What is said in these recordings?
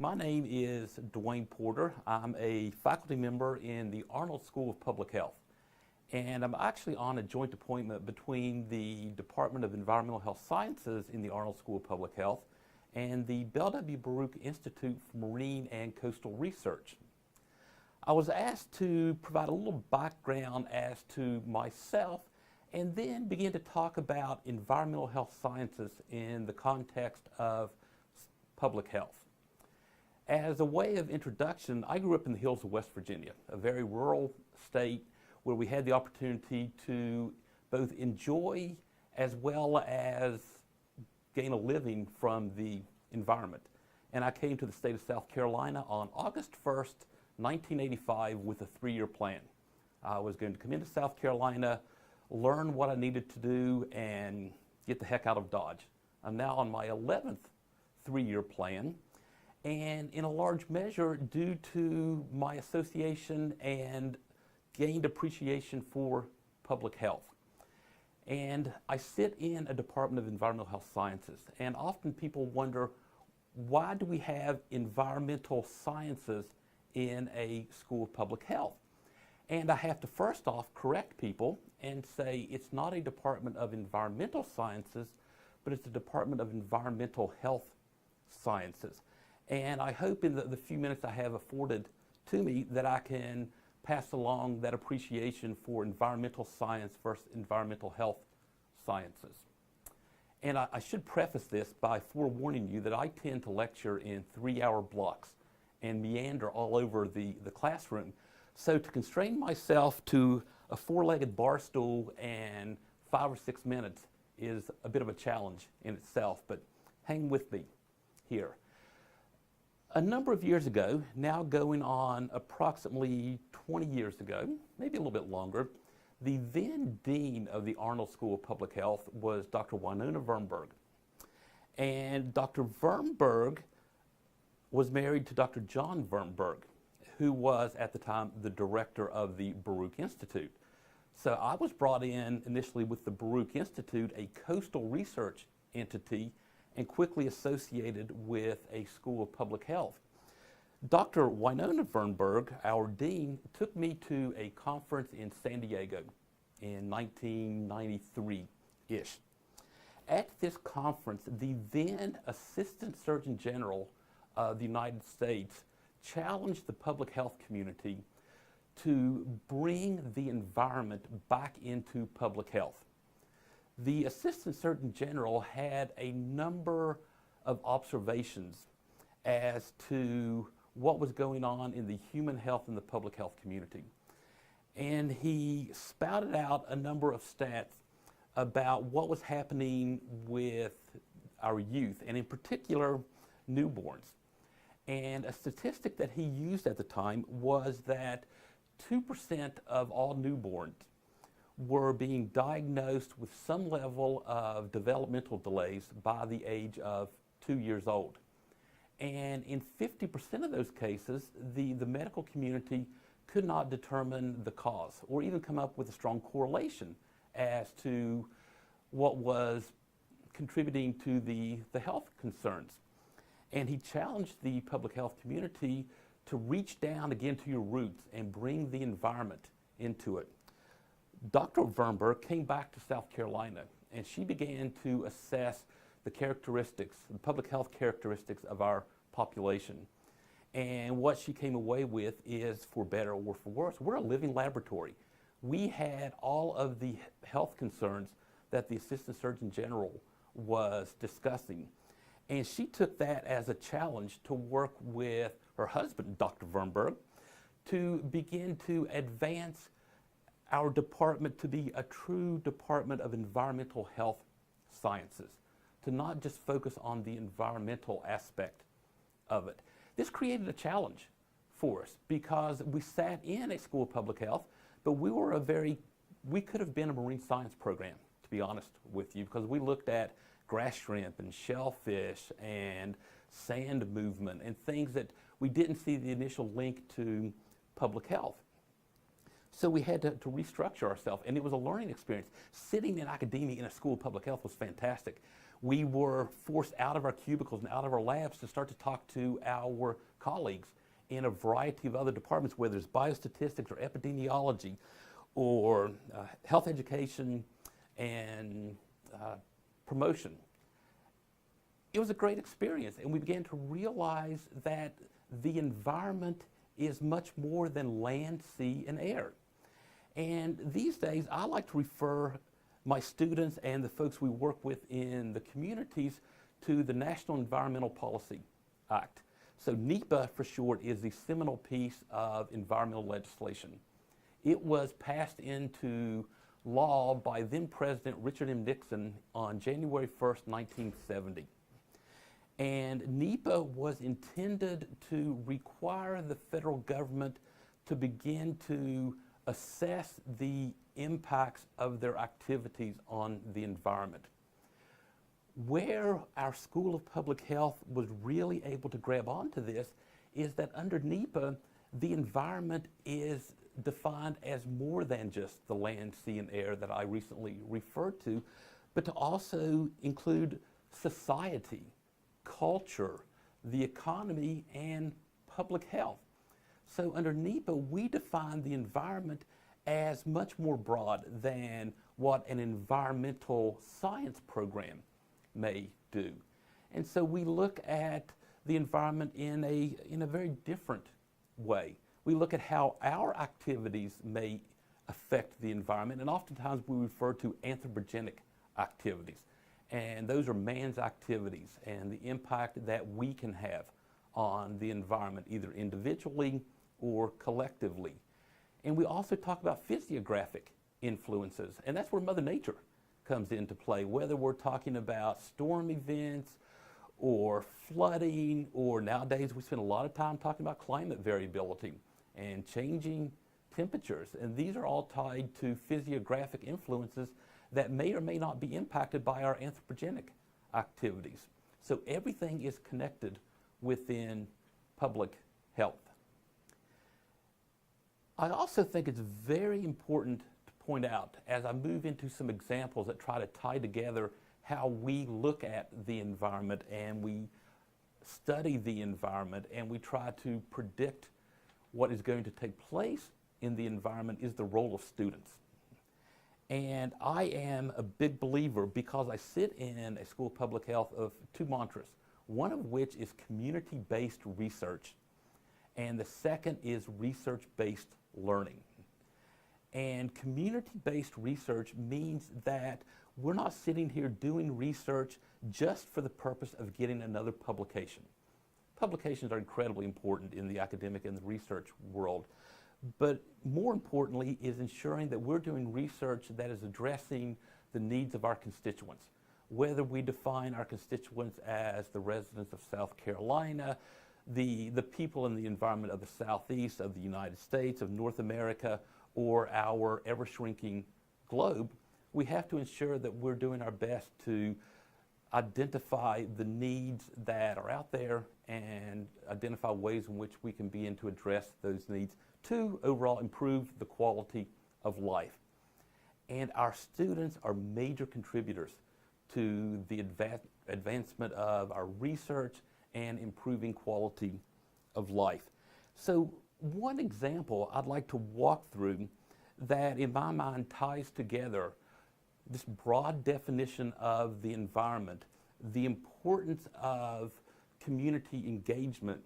My name is Dwayne Porter. I'm a faculty member in the Arnold School of Public Health. And I'm actually on a joint appointment between the Department of Environmental Health Sciences in the Arnold School of Public Health and the Bell W. Baruch Institute for Marine and Coastal Research. I was asked to provide a little background as to myself and then begin to talk about environmental health sciences in the context of public health. As a way of introduction, I grew up in the hills of West Virginia, a very rural state where we had the opportunity to both enjoy as well as gain a living from the environment. And I came to the state of South Carolina on August 1st, 1985 with a 3-year plan. I was going to come into South Carolina, learn what I needed to do, and get the heck out of Dodge. I'm now on my 11th 3-year plan, and in a large measure due to my association and gained appreciation for public health. And I sit in a Department of Environmental Health Sciences, and often people wonder, why do we have environmental sciences in a school of public health? And I have to first off correct people and say it's not a Department of Environmental Sciences, but it's a Department of Environmental Health Sciences. And I hope in the few minutes I have afforded to me that I can pass along that appreciation for environmental science versus environmental health sciences. And I should preface this by forewarning you that I tend to lecture in 3-hour blocks and meander all over the classroom. So to constrain myself to a 4-legged bar stool and 5 or 6 minutes is a bit of a challenge in itself, but hang with me here. A number of years ago, now going on approximately 20 years ago, maybe a little bit longer, the then dean of the Arnold School of Public Health was Dr. Winona Wernberg. And Dr. Wernberg was married to Dr. John Wernberg, who was at the time the director of the Baruch Institute. So I was brought in initially with the Baruch Institute, a coastal research entity, and quickly associated with a school of public health. Dr. Winona Wernberg, our dean, took me to a conference in San Diego in 1993-ish. At this conference, the then Assistant Surgeon General of the United States challenged the public health community to bring the environment back into public health. The Assistant Surgeon General had a number of observations as to what was going on in the human health and the public health community. And he spouted out a number of stats about what was happening with our youth, and in particular, newborns. And a statistic that he used at the time was that 2% of all newborns were being diagnosed with some level of developmental delays by the age of 2 years old. And in 50% of those cases, the medical community could not determine the cause or even come up with a strong correlation as to what was contributing to the health concerns. And he challenged the public health community to reach down again to your roots and bring the environment into it. Dr. Wernberg came back to South Carolina, and she began to assess the characteristics, the public health characteristics of our population. And what she came away with is, for better or for worse, we're a living laboratory. We had all of the health concerns that the Assistant Surgeon General was discussing. And she took that as a challenge to work with her husband, Dr. Wernberg, to begin to advance our department to be a true Department of Environmental Health Sciences, to not just focus on the environmental aspect of it. This created a challenge for us because we sat in a school of public health, but we could have been a marine science program, to be honest with you, because we looked at grass shrimp and shellfish and sand movement and things that we didn't see the initial link to public health. So we had to restructure ourselves, and it was a learning experience. Sitting in academia in a school of public health was fantastic. We were forced out of our cubicles and out of our labs to start to talk to our colleagues in a variety of other departments, whether it's biostatistics or epidemiology or health education and promotion. It was a great experience, and we began to realize that the environment is much more than land, sea, and air. And these days, I like to refer my students and the folks we work with in the communities to the National Environmental Policy Act. So NEPA, for short, is the seminal piece of environmental legislation. It was passed into law by then President Richard M. Nixon on January 1st, 1970. And NEPA was intended to require the federal government to begin to assess the impacts of their activities on the environment. Where our School of Public Health was really able to grab onto this is that under NEPA, the environment is defined as more than just the land, sea, and air that I recently referred to, but to also include society, culture, the economy, and public health. So under NEPA, we define the environment as much more broad than what an environmental science program may do. And so we look at the environment in a very different way. We look at how our activities may affect the environment, and oftentimes we refer to anthropogenic activities. And those are man's activities and the impact that we can have on the environment, either individually or collectively. And we also talk about physiographic influences, and that's where Mother Nature comes into play, whether we're talking about storm events or flooding, or nowadays we spend a lot of time talking about climate variability and changing temperatures. And these are all tied to physiographic influences that may or may not be impacted by our anthropogenic activities. So everything is connected within public health. I also think it's very important to point out, as I move into some examples that try to tie together how we look at the environment and we study the environment and we try to predict what is going to take place in the environment, is the role of students. And I am a big believer, because I sit in a School of Public Health, of two mantras, one of which is community-based research, and the second is research-based learning. And community-based research means that we're not sitting here doing research just for the purpose of getting another publication. Publications are incredibly important in the academic and the research world, but more importantly is ensuring that we're doing research that is addressing the needs of our constituents. Whether we define our constituents as the residents of South Carolina, the people in the environment of the Southeast, of the United States, of North America, or our ever-shrinking globe, we have to ensure that we're doing our best to identify the needs that are out there and identify ways in which we can begin to address those needs to overall improve the quality of life. And our students are major contributors to the advancement of our research and improving quality of life. So one example I'd like to walk through that in my mind ties together this broad definition of the environment, the importance of community engagement,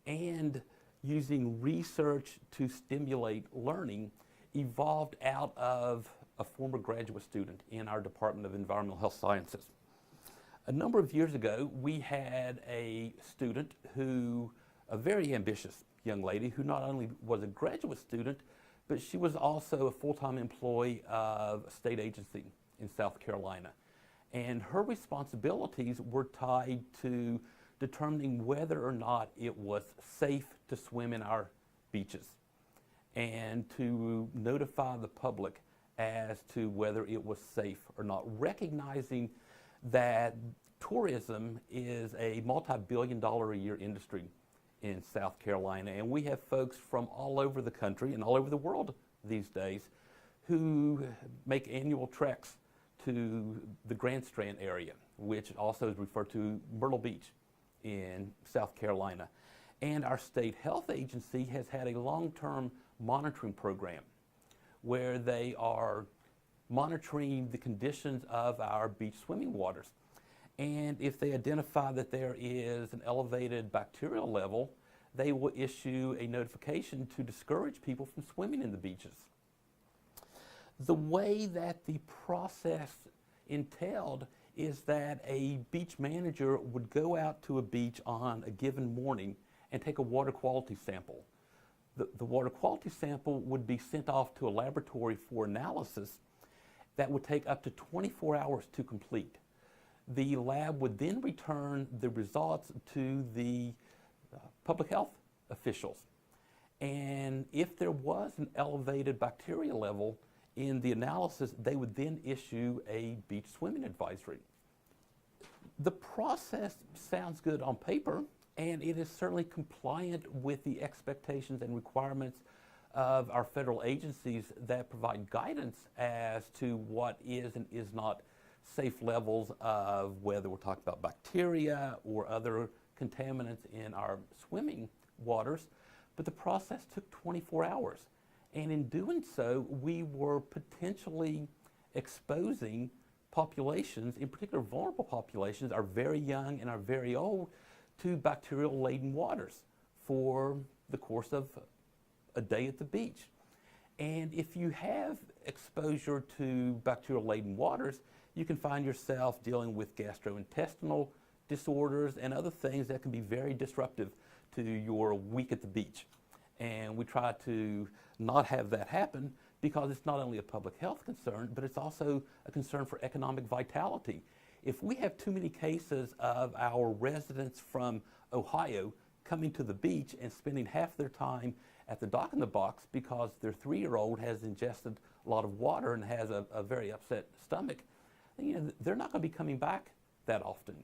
and using research to stimulate learning, evolved out of a former graduate student in our Department of Environmental Health Sciences. A number of years ago, we had a student who, a very ambitious young lady, who not only was a graduate student, but she was also a full-time employee of a state agency in South Carolina. And her responsibilities were tied to determining whether or not it was safe to swim in our beaches, and to notify the public as to whether it was safe or not, recognizing that tourism is a multi-billion-dollar a year industry in South Carolina, and we have folks from all over the country and all over the world these days who make annual treks to the greenscreen area, which also is referred to Myrtle Beach in South Carolina. And our state health agency has had a long-term monitoring program where they are monitoring the conditions of our beach swimming waters. And if they identify that there is an elevated bacterial level, they will issue a notification to discourage people from swimming in the beaches. The way that the process entailed is that a beach manager would go out to a beach on a given morning and take a water quality sample. The water quality sample would be sent off to a laboratory for analysis that would take up to 24 hours to complete. The lab would then return the results to the public health officials. And if there was an elevated bacteria level in the analysis, they would then issue a beach swimming advisory. The process sounds good on paper, and it is certainly compliant with the expectations and requirements of our federal agencies that provide guidance as to what is and is not safe levels of whether we're talking about bacteria or other contaminants in our swimming waters. But the process took 24 hours. And in doing so, we were potentially exposing populations, in particular vulnerable populations, our very young and our very old, to bacterial-laden waters for the course of a day at the beach. And if you have exposure to bacterial-laden waters, you can find yourself dealing with gastrointestinal disorders and other things that can be very disruptive to your week at the beach. And we try to not have that happen because it's not only a public health concern, but it's also a concern for economic vitality. If we have too many cases of our residents from Ohio coming to the beach and spending half their time at the dock in the box because their 3-year-old has ingested a lot of water and has a very upset stomach, they're not going to be coming back that often.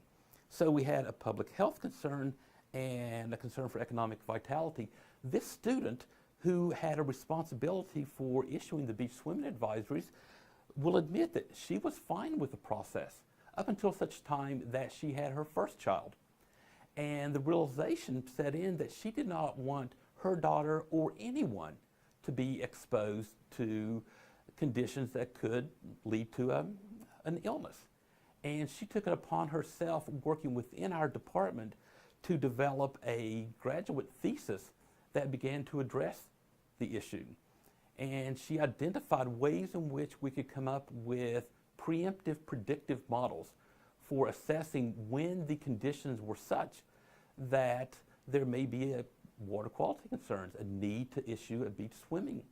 So we had a public health concern and a concern for economic vitality. This student, who had a responsibility for issuing the beach swimming advisories, will admit that she was fine with the process up until such time that she had her first child. And the realization set in that she did not want her daughter or anyone to be exposed to conditions that could lead to an illness. And she took it upon herself, working within our department, to develop a graduate thesis that began to address the issue. And she identified ways in which we could come up with preemptive predictive models for assessing when the conditions were such that there may be a water quality concerns, a need to issue a beach swimming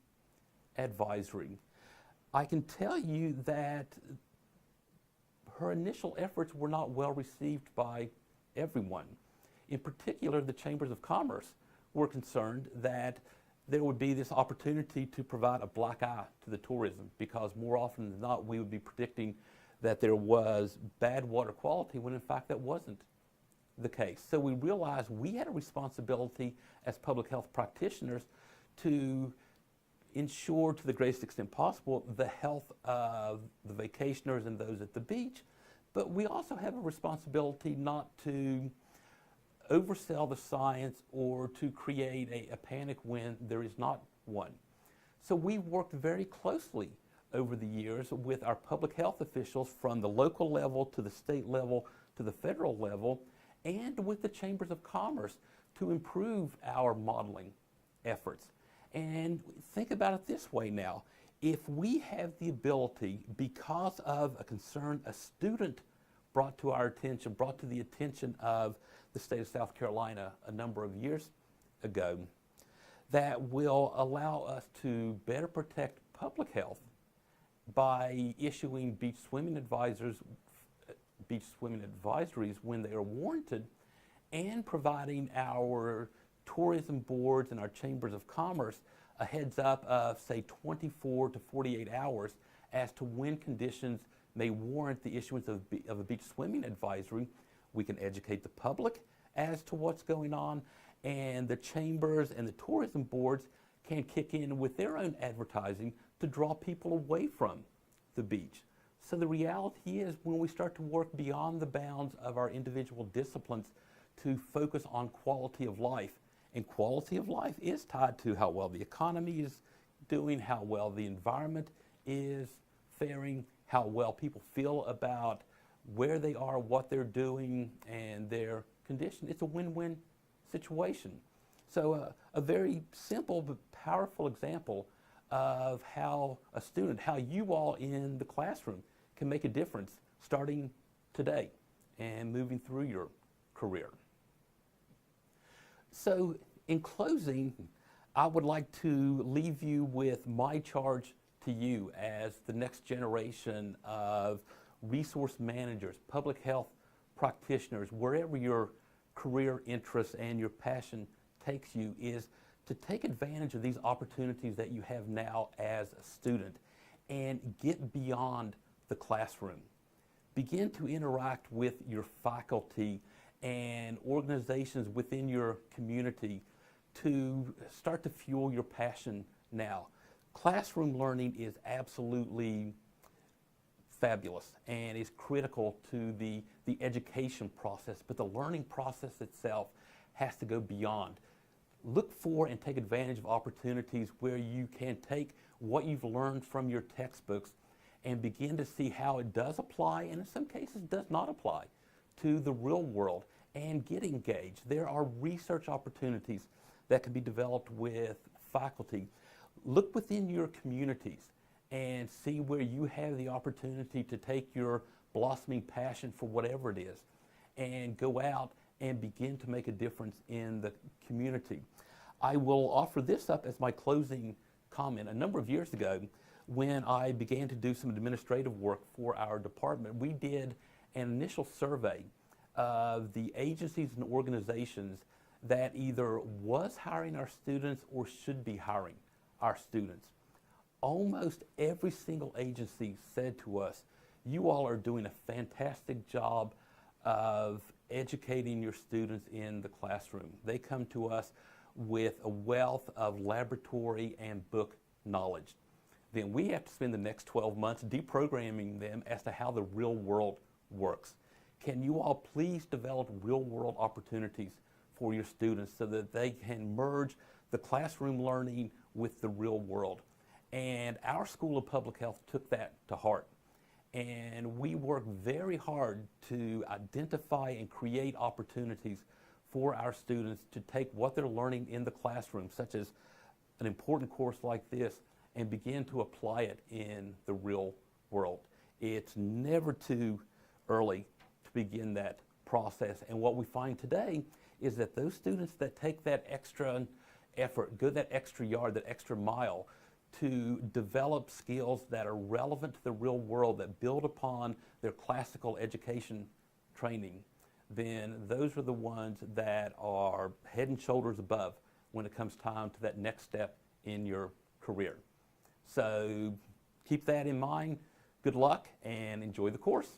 advisory. I can tell you that her initial efforts were not well received by everyone. In particular, the chambers of commerce were concerned that there would be this opportunity to provide a black eye to the tourism, because more often than not we would be predicting that there was bad water quality when in fact that wasn't the case. So we realized we had a responsibility as public health practitioners to ensure to the greatest extent possible the health of the vacationers and those at the beach, but we also have a responsibility not to oversell the science or to create a panic when there is not one. So we worked very closely over the years with our public health officials from the local level to the state level to the federal level, and with the chambers of commerce to improve our modeling efforts. And think about it this way now. If we have the ability, because of a concern a student brought to our attention, brought to the attention of the state of South Carolina a number of years ago, that will allow us to better protect public health by issuing beach swimming advisories when they are warranted, and providing our tourism boards and our chambers of commerce a heads up of, say, 24 to 48 hours as to when conditions may warrant the issuance of a beach swimming advisory. We can educate the public as to what's going on, and the chambers and the tourism boards can kick in with their own advertising to draw people away from the beach. So the reality is when we start to work beyond the bounds of our individual disciplines to focus on quality of life, and quality of life is tied to how well the economy is doing, how well the environment is faring, how well people feel about where they are, what they're doing, and their condition. It's a win-win situation. So a very simple but powerful example of how a student, how you all in the classroom can make a difference starting today and moving through your career. So in closing, I would like to leave you with my charge to you as the next generation of resource managers, public health practitioners, wherever your career interests and your passion takes you, is to take advantage of these opportunities that you have now as a student and get beyond the classroom. Begin to interact with your faculty and organizations within your community to start to fuel your passion now. Classroom learning is absolutely fabulous and is critical to the education process, but the learning process itself has to go beyond. Look for and take advantage of opportunities where you can take what you've learned from your textbooks and begin to see how it does apply, and in some cases does not apply, to the real world, and get engaged. There are research opportunities that can be developed with faculty. Look within your communities and see where you have the opportunity to take your blossoming passion for whatever it is and go out and begin to make a difference in the community. I will offer this up as my closing comment. A number of years ago, when I began to do some administrative work for our department, we did an initial survey of the agencies and organizations that either was hiring our students or should be hiring our students. Almost every single agency said to us, you all are doing a fantastic job of educating your students in the classroom. They come to us with a wealth of laboratory and book knowledge. Then we have to spend the next 12 months deprogramming them as to how the real world works. Can you all please develop real world opportunities for your students so that they can merge the classroom learning with the real world? And our School of Public Health took that to heart. And we work very hard to identify and create opportunities for our students to take what they're learning in the classroom, such as an important course like this, and begin to apply it in the real world. It's never too early to begin that process. And what we find today is that those students that take that extra effort, go that extra yard, that extra mile, to develop skills that are relevant to the real world, that build upon their classical education training, then those are the ones that are head and shoulders above when it comes time to that next step in your career. So keep that in mind. Good luck and enjoy the course.